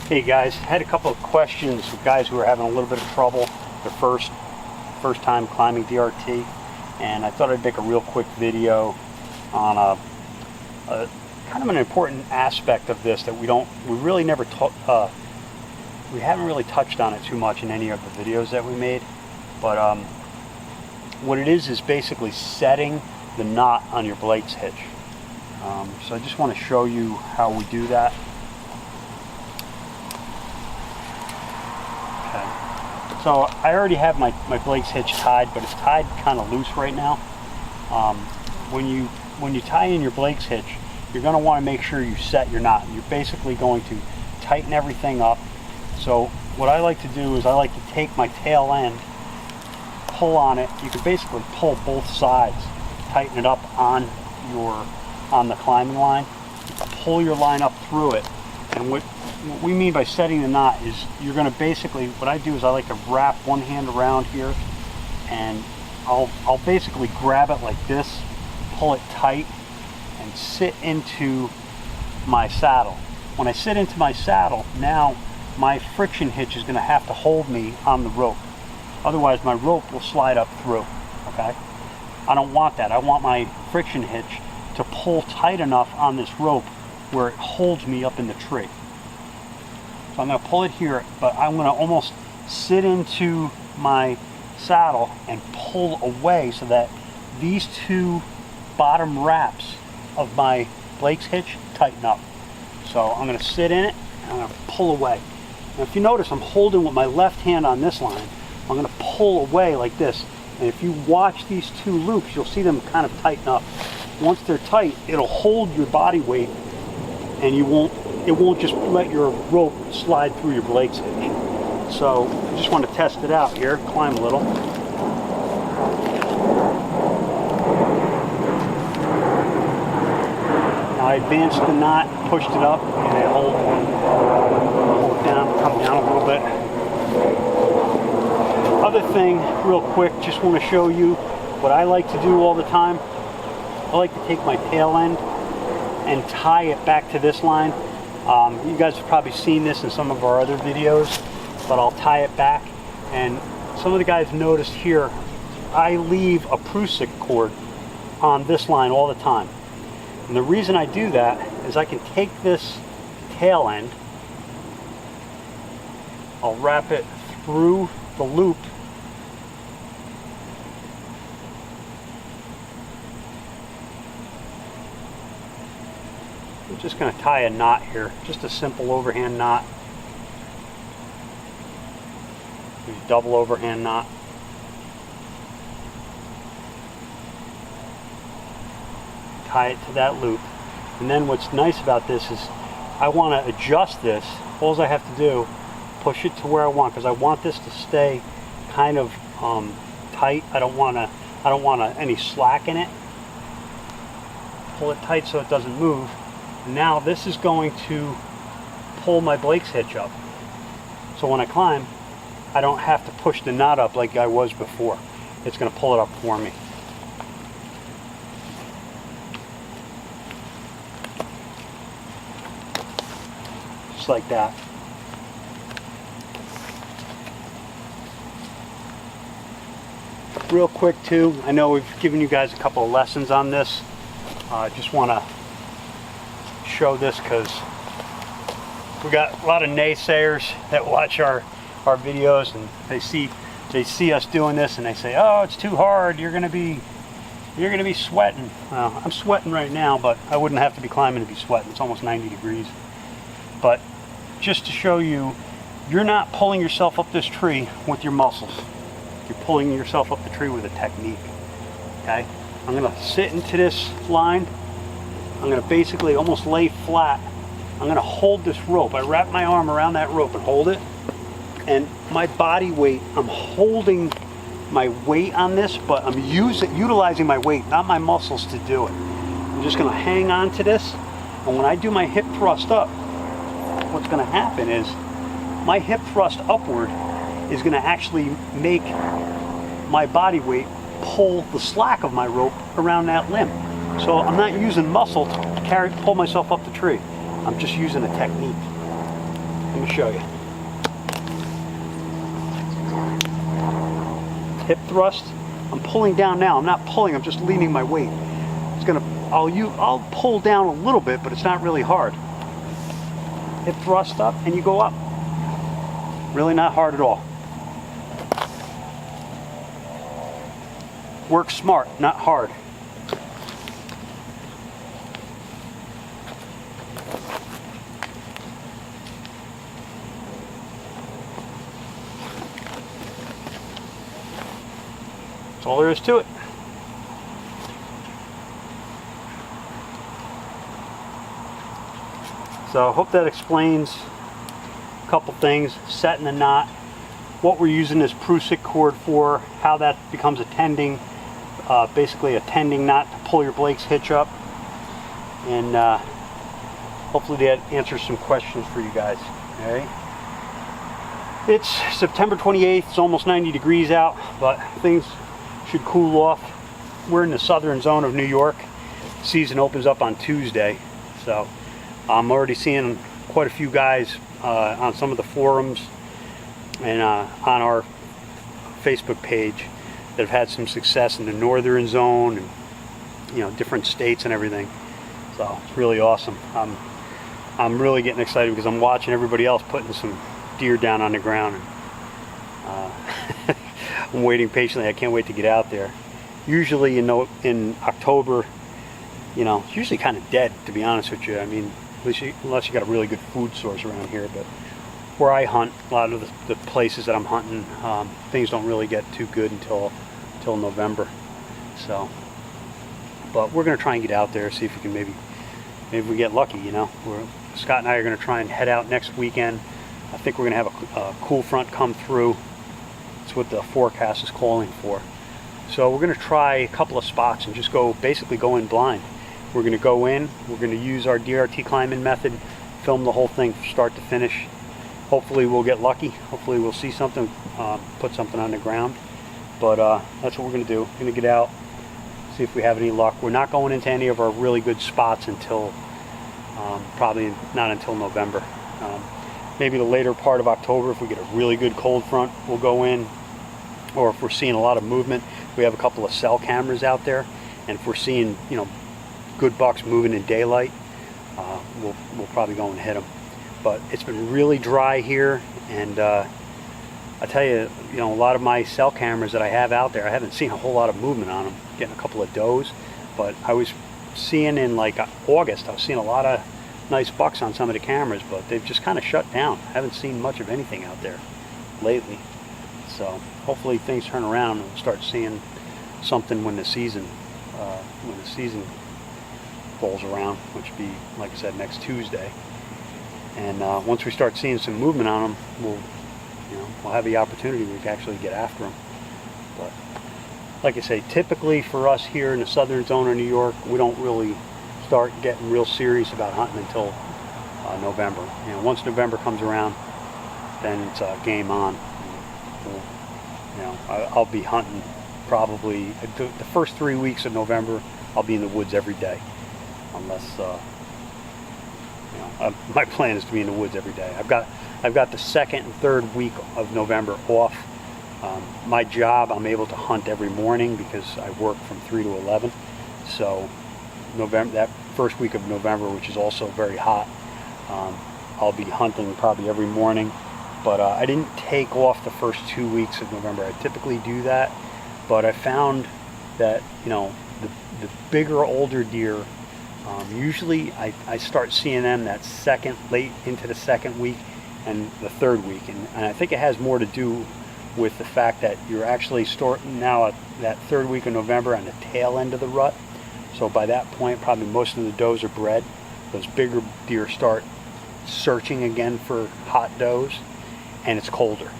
Hey guys, had a couple of questions with guys who are having a little bit of trouble their first time climbing DRT, and I thought I'd make a real quick video on a kind of an important aspect of this that we haven't really touched on it too much in any of the videos that we made. But what it is basically setting the knot on your Blake's hitch. So I just want to show you how we do that. So I already have my Blake's hitch tied, but it's tied kind of loose right now. When you tie in your Blake's hitch, you're going to want to make sure you set your knot. You're basically going to tighten everything up. So what I like to do is I like to take my tail end, pull on it. You can basically pull both sides, tighten it up on the climbing line, pull your line up through it. And what we mean by setting the knot is you're going to basically, what I do is I like to wrap one hand around here, and I'll basically grab it like this, pull it tight, and sit into my saddle. When I sit into my saddle, now my friction hitch is going to have to hold me on the rope. Otherwise my rope will slide up through, okay? I don't want that. I want my friction hitch to pull tight enough on this rope where it holds me up in the tree. So I'm going to pull it here, but I'm going to almost sit into my saddle and pull away so that these two bottom wraps of my Blake's hitch tighten up. So I'm going to sit in it and I'm going to pull away. Now if you notice, I'm holding with my left hand on this line. I'm going to pull away like this. And if you watch these two loops, you'll see them kind of tighten up. Once they're tight, it'll hold your body weight, and it won't just let your rope slide through your Blake's hitch. So I just want to test it out here, climb a little. Now I advanced the knot, pushed it up, and I hold it down, come down a little bit. Other thing, real quick, just want to show you what I like to do all the time. I like to take my tail end and tie it back to this line. You guys have probably seen this in some of our other videos, but I'll tie it back. And some of the guys noticed here, I leave a Prusik cord on this line all the time. And the reason I do that is I can take this tail end, I'll wrap it through the loop, I'm just going to tie a knot here, just a simple overhand knot. Use double overhand knot. Tie it to that loop. And then what's nice about this is I want to adjust this. All I have to do, push it to where I want, because I want this to stay kind of tight. I don't want any slack in it. Pull it tight so it doesn't move. Now this is going to pull my Blake's hitch up. So when I climb, I don't have to push the knot up like I was before. It's going to pull it up for me. Just like that. Real quick too, I know we've given you guys a couple of lessons on this. I just want to show this because we got a lot of naysayers that watch our videos, and they see us doing this and they say, oh, it's too hard, you're gonna be sweating. Well, I'm sweating right now, but I wouldn't have to be climbing to be sweating. It's almost 90 degrees. But just to show you, you're not pulling yourself up this tree with your muscles. You're pulling yourself up the tree with a technique. Okay, I'm gonna sit into this line. I'm going to basically almost lay flat. I'm going to hold this rope. I wrap my arm around that rope and hold it. And my body weight, I'm holding my weight on this, but I'm utilizing my weight, not my muscles, to do it. I'm just going to hang on to this. And when I do my hip thrust up, what's going to happen is my hip thrust upward is going to actually make my body weight pull the slack of my rope around that limb. So I'm not using muscle to pull myself up the tree. I'm just using a technique. Let me show you. Hip thrust. I'm pulling down now. I'm not pulling, I'm just leaning my weight. It's gonna, I'll pull down a little bit, but it's not really hard. Hip thrust up and you go up. Really not hard at all. Work smart, not hard. That's all there is to it. So I hope that explains a couple things. Setting the knot, what we're using this Prusik cord for, how that becomes a tending, basically a tending knot to pull your Blake's hitch up, and hopefully that answers some questions for you guys. All right. It's September 28th. It's almost 90 degrees out, but things should cool off. We're in the southern zone of New York. Season opens up on Tuesday, so I'm already seeing quite a few guys on some of the forums and on our Facebook page that have had some success in the northern zone and, you know, different states and everything. So it's really awesome. I'm really getting excited because I'm watching everybody else putting some deer down on the ground. And, I'm waiting patiently. I can't wait to get out there. Usually, in October, you know, it's usually kind of dead, to be honest with you. I mean, unless you got a really good food source around here. But where I hunt, a lot of the places that I'm hunting, things don't really get too good until November. So, but we're gonna try and get out there, see if we can maybe we get lucky. You know, Scott and I are gonna try and head out next weekend. I think we're gonna have a cool front come through. It's what the forecast is calling for. So we're gonna try a couple of spots and just basically go in blind. We're gonna go in, we're gonna use our DRT climbing method, film the whole thing from start to finish. Hopefully we'll get lucky. Hopefully we'll see something, put something on the ground. But that's what we're gonna do. We're gonna get out, see if we have any luck. We're not going into any of our really good spots until, probably not until November. Maybe the later part of October, if we get a really good cold front, we'll go in. Or if we're seeing a lot of movement, we have a couple of cell cameras out there, and if we're seeing, you know, good bucks moving in daylight, we'll probably go and hit them. But it's been really dry here, and I tell you, you know, a lot of my cell cameras that I have out there, I haven't seen a whole lot of movement on them. Getting a couple of does, but I was seeing in like August, I was seeing a lot of nice bucks on some of the cameras, but they've just kind of shut down. I haven't seen much of anything out there lately. So hopefully things turn around and we'll start seeing something when the season rolls around, which would be, like I said, next Tuesday. And once we start seeing some movement on them, we'll have the opportunity to actually get after them. But like I say, typically for us here in the southern zone of New York, we don't really start getting real serious about hunting until November. You know, once November comes around, then it's game on. You know, I'll be hunting probably the first 3 weeks of November. I'll be in the woods every day, unless my plan is to be in the woods every day. I've got the second and third week of November off. My job, I'm able to hunt every morning because I work from 3 to 11. So that first week of November, which is also very hot, I'll be hunting probably every morning. But I didn't take off the first 2 weeks of November. I typically do that, but I found that, you know, the bigger, older deer, usually I start seeing them that late into the second week and the third week, and I think it has more to do with the fact that you're actually starting now at that third week of November on the tail end of the rut. So by that point, probably most of the does are bred. Those bigger deer start searching again for hot does, and it's colder.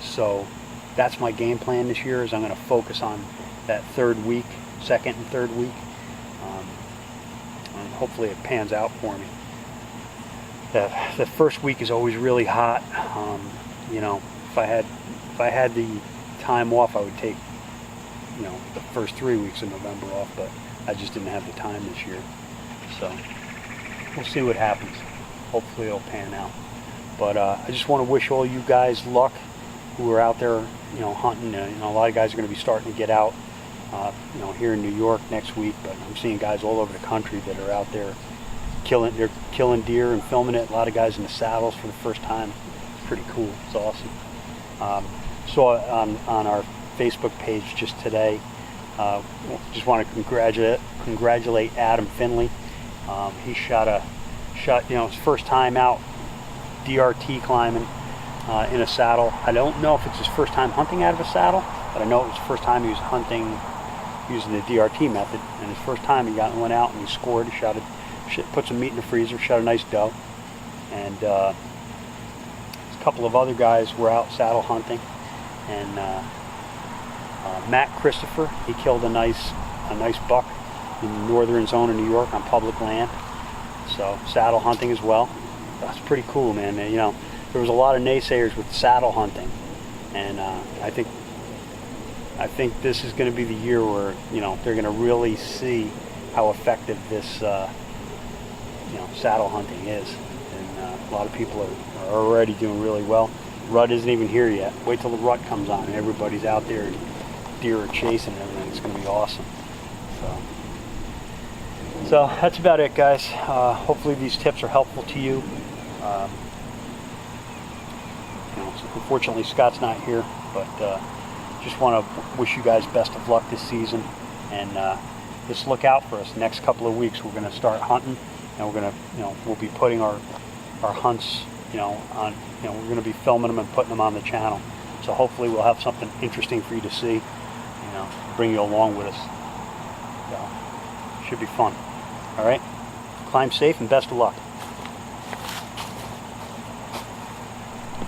So that's my game plan this year, is I'm going to focus on that third week, second and third week, and hopefully it pans out for me. The first week is always really hot. You know, if I had the time off, I would take, you know, the first 3 weeks of November off, but I just didn't have the time this year. So we'll see what happens. Hopefully it'll pan out. But I just want to wish all you guys luck who are out there, hunting. A lot of guys are going to be starting to get out, here in New York next week. But I'm seeing guys all over the country that are out there they're killing deer and filming it. A lot of guys in the saddles for the first time. It's pretty cool. It's awesome. Saw on our Facebook page just today. Just want to congratulate Adam Finley. He shot his first time out DRT climbing in a saddle. I don't know if it's his first time hunting out of a saddle, but I know it was the first time he was hunting using the DRT method. And his first time he went out and he scored. He put some meat in the freezer, shot a nice doe. And a couple of other guys were out saddle hunting. And Matt Christopher, he killed a nice buck in the northern zone of New York on public land. So saddle hunting as well. That's pretty cool, man. There was a lot of naysayers with saddle hunting, and I think this is going to be the year where they're going to really see how effective this saddle hunting is. And a lot of people are already doing really well. Rut isn't even here yet. Wait till the rut comes on and everybody's out there and deer are chasing and everything. It's going to be awesome. So that's about it, guys. Hopefully these tips are helpful to you. Unfortunately Scott's not here, but just want to wish you guys best of luck this season, and just look out for us. Next couple of weeks we're going to start hunting, and we're going to we'll be putting our hunts on, we're going to be filming them and putting them on the channel. So hopefully we'll have something interesting for you to see, bring you along with us. So should be fun. All right, climb safe and best of luck.